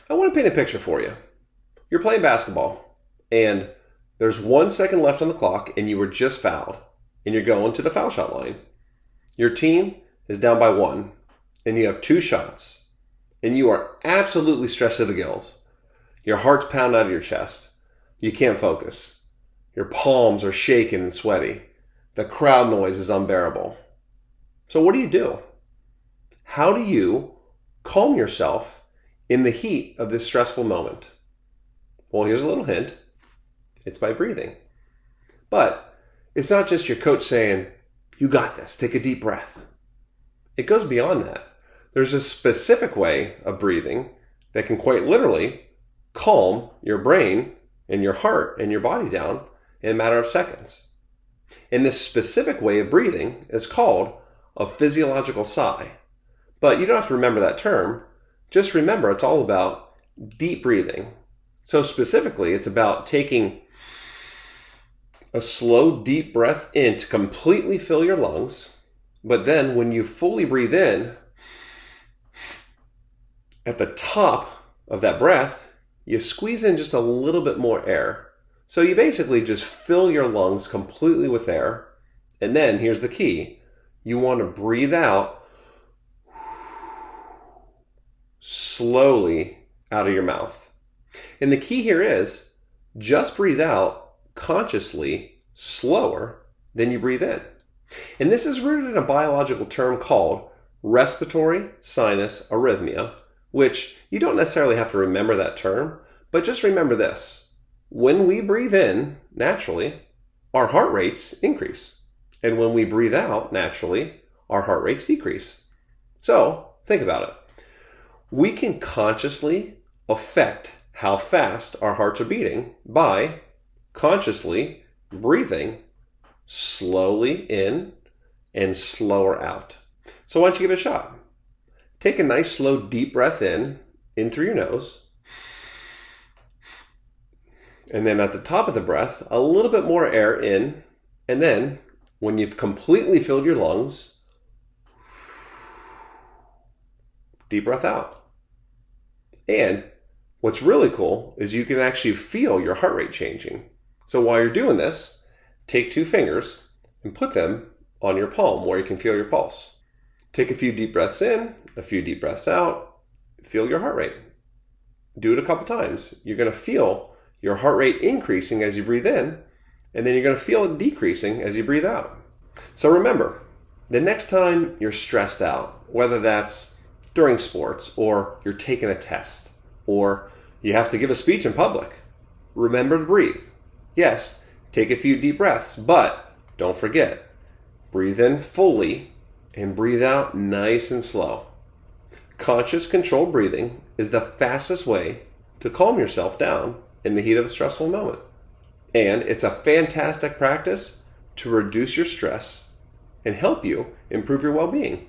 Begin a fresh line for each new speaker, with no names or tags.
I want to paint a picture for you. You're playing basketball, and there's 1 second left on the clock, and you were just fouled, and you're going to the foul shot line. Your team is down by 1, and you have 2 shots, and you are absolutely stressed to the gills. Your heart's pounding out of your chest. You can't focus. Your palms are shaking and sweaty. The crowd noise is unbearable. So what do? How do you calm yourself in the heat of this stressful moment? Well, here's a little hint. It's by breathing. But it's not just your coach saying, "You got this, take a deep breath." It goes beyond that. There's a specific way of breathing that can quite literally calm your brain and your heart and your body down in a matter of seconds. And this specific way of breathing is called a physiological sigh. But you don't have to remember that term. Just remember it's all about deep breathing. So specifically, it's about taking a slow, deep breath in to completely fill your lungs. But then when you fully breathe in, at the top of that breath, you squeeze in just a little bit more air. So you basically just fill your lungs completely with air. And then here's the key. You want to breathe out slowly out of your mouth. And the key here is just breathe out consciously slower than you breathe in. And this is rooted in a biological term called respiratory sinus arrhythmia, which you don't necessarily have to remember that term, but just remember this. When we breathe in naturally, our heart rates increase. And when we breathe out naturally, our heart rates decrease. So think about it. We can consciously affect how fast our hearts are beating by consciously breathing slowly in and slower out. So why don't you give it a shot? Take a nice slow deep breath in through your nose. And then at the top of the breath, a little bit more air in. And then when you've completely filled your lungs, deep breath out. And what's really cool is you can actually feel your heart rate changing. So while you're doing this, take 2 fingers and put them on your palm where you can feel your pulse. Take a few deep breaths in, a few deep breaths out, feel your heart rate. Do it a couple times. You're going to feel your heart rate increasing as you breathe in, and then you're going to feel it decreasing as you breathe out. So remember, the next time you're stressed out, whether that's during sports or you're taking a test or you have to give a speech in public, remember to breathe. Yes, take a few deep breaths, but don't forget, breathe in fully and breathe out nice and slow. Conscious controlled breathing is the fastest way to calm yourself down in the heat of a stressful moment. And it's a fantastic practice to reduce your stress and help you improve your well-being.